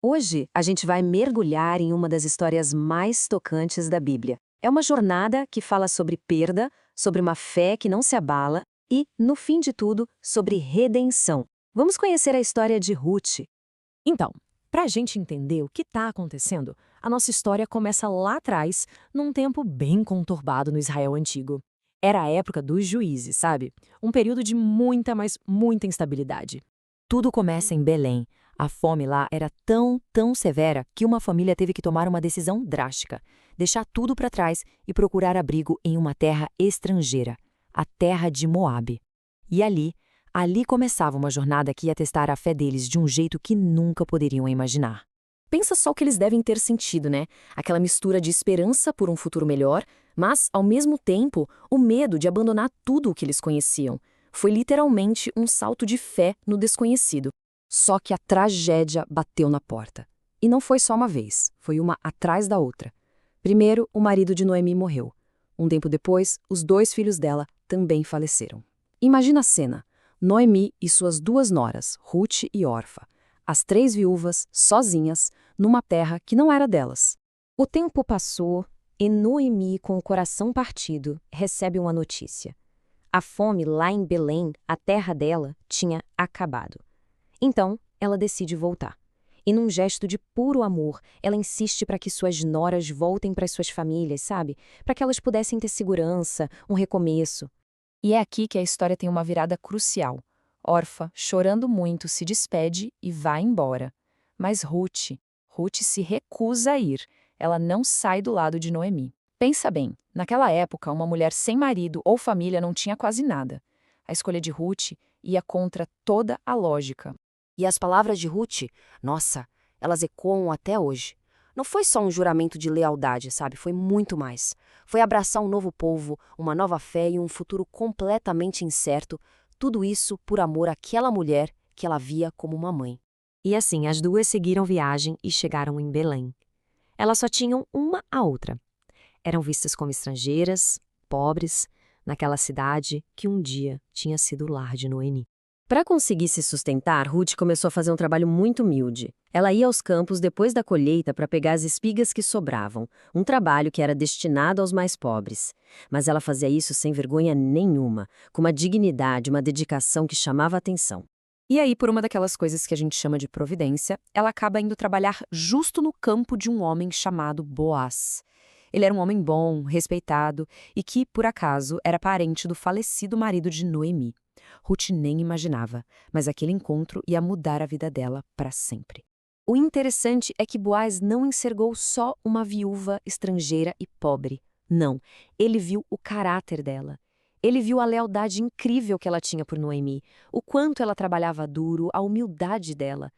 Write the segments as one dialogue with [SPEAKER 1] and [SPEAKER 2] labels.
[SPEAKER 1] Hoje, a gente vai mergulhar em uma das histórias mais tocantes da Bíblia. É uma jornada que fala sobre perda, sobre uma fé que não se abala e, no fim de tudo, sobre redenção. Vamos conhecer a história de Ruth.
[SPEAKER 2] Então, para a gente entender o que está acontecendo, a nossa história começa lá atrás, num tempo bem conturbado no Israel antigo. Era a época dos juízes, sabe? Um período de muita, mas muita instabilidade. Tudo começa em Belém. A fome lá era tão severa que uma família teve que tomar uma decisão drástica: deixar tudo para trás e procurar abrigo em uma terra estrangeira, a terra de Moabe. E ali começava uma jornada que ia testar a fé deles de um jeito que nunca poderiam imaginar. Pensa só o que eles devem ter sentido, né? Aquela mistura de esperança por um futuro melhor, mas, ao mesmo tempo, o medo de abandonar tudo o que eles conheciam. Foi literalmente um salto de fé no desconhecido. Só que a tragédia bateu na porta. E não foi só uma vez, foi uma atrás da outra. Primeiro, o marido de Noemi morreu. Um tempo depois, os 2 filhos dela também faleceram. Imagina a cena. Noemi e suas 2 noras, Ruth e Orfa, as 3 viúvas, sozinhas, numa terra que não era delas.
[SPEAKER 1] O tempo passou e Noemi, com o coração partido, recebe uma notícia. A fome lá em Belém, a terra dela, tinha acabado. Então, ela decide voltar. E num gesto de puro amor, ela insiste para que suas noras voltem para suas famílias, sabe? Para que elas pudessem ter segurança, um recomeço.
[SPEAKER 2] E é aqui que a história tem uma virada crucial. Orfa, chorando muito, se despede e vai embora. Mas Ruth se recusa a ir. Ela não sai do lado de Noemi. Pensa bem, naquela época, uma mulher sem marido ou família não tinha quase nada. A escolha de Ruth ia contra toda a lógica.
[SPEAKER 3] E as palavras de Ruth, nossa, elas ecoam até hoje. Não foi só um juramento de lealdade, sabe? Foi muito mais. Foi abraçar um novo povo, uma nova fé e um futuro completamente incerto, tudo isso por amor àquela mulher que ela via como uma mãe.
[SPEAKER 1] E assim, as duas seguiram viagem e chegaram em Belém. Elas só tinham uma a outra. Eram vistas como estrangeiras, pobres, naquela cidade que um dia tinha sido o lar de Noemi. Para conseguir se sustentar, Ruth começou a fazer um trabalho muito humilde. Ela ia aos campos depois da colheita para pegar as espigas que sobravam, um trabalho que era destinado aos mais pobres. Mas ela fazia isso sem vergonha nenhuma, com uma dignidade, uma dedicação que chamava a atenção.
[SPEAKER 2] E aí, por uma daquelas coisas que a gente chama de providência, ela acaba indo trabalhar justo no campo de um homem chamado Boaz. Ele era um homem bom, respeitado e que, por acaso, era parente do falecido marido de Noemi. Ruth nem imaginava, mas aquele encontro ia mudar a vida dela para sempre.
[SPEAKER 1] O interessante é que Boaz não enxergou só uma viúva estrangeira e pobre. Não, ele viu o caráter dela. Ele viu a lealdade incrível que ela tinha por Noemi, o quanto ela trabalhava duro, a humildade dela.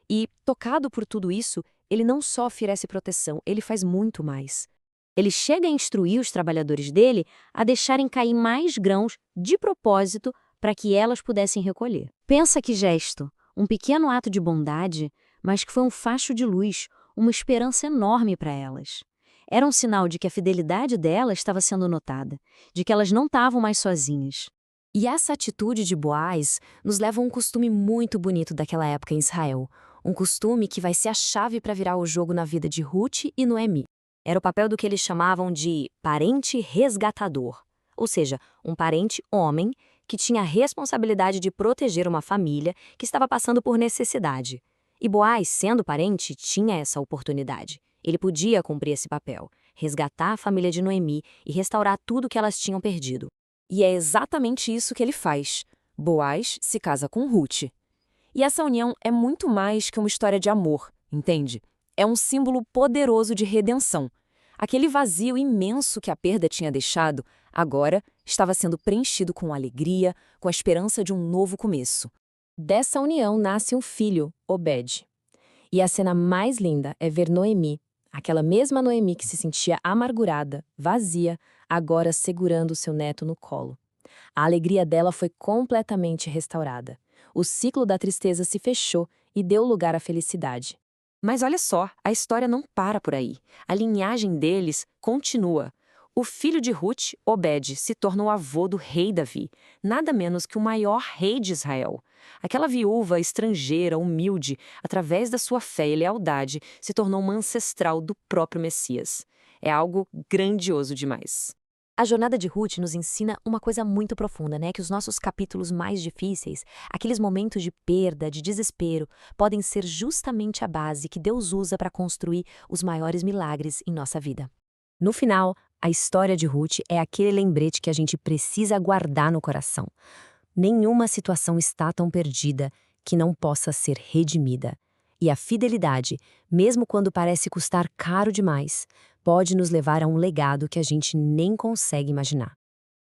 [SPEAKER 1] E, tocado por tudo isso, ele não só oferece proteção, ele faz muito mais. Ele chega a instruir os trabalhadores dele a deixarem cair mais grãos de propósito para que elas pudessem recolher. Pensa que gesto, um pequeno ato de bondade, mas que foi um facho de luz, uma esperança enorme para elas. Era um sinal de que a fidelidade delas estava sendo notada, de que elas não estavam mais sozinhas.
[SPEAKER 2] E essa atitude de Boaz nos leva a um costume muito bonito daquela época em Israel. Um costume que vai ser a chave para virar o jogo na vida de Ruth e Noemi. Era o papel do que eles chamavam de parente resgatador, ou seja, um parente homem que tinha a responsabilidade de proteger uma família que estava passando por necessidade. E Boaz, sendo parente, tinha essa oportunidade. Ele podia cumprir esse papel, resgatar a família de Noemi e restaurar tudo que elas tinham perdido. E é exatamente isso que ele faz. Boaz se casa com Ruth. E essa união é muito mais que uma história de amor, entende? É um símbolo poderoso de redenção. Aquele vazio imenso que a perda tinha deixado, agora estava sendo preenchido com alegria, com a esperança de um novo começo. Dessa união nasce um filho, Obed. E a cena mais linda é ver Noemi, aquela mesma Noemi que se sentia amargurada, vazia, agora segurando seu neto no colo. A alegria dela foi completamente restaurada. O ciclo da tristeza se fechou e deu lugar à felicidade. Mas olha só, a história não para por aí. A linhagem deles continua. O filho de Ruth, Obed, se tornou avô do rei Davi, nada menos que o maior rei de Israel. Aquela viúva estrangeira, humilde, através da sua fé e lealdade, se tornou uma ancestral do próprio Messias. É algo grandioso demais.
[SPEAKER 1] A jornada de Ruth nos ensina uma coisa muito profunda, né? Que os nossos capítulos mais difíceis, aqueles momentos de perda, de desespero, podem ser justamente a base que Deus usa para construir os maiores milagres em nossa vida.
[SPEAKER 2] No final, a história de Ruth é aquele lembrete que a gente precisa guardar no coração. Nenhuma situação está tão perdida que não possa ser redimida. E a fidelidade, mesmo quando parece custar caro demais, pode nos levar a um legado que a gente nem consegue imaginar.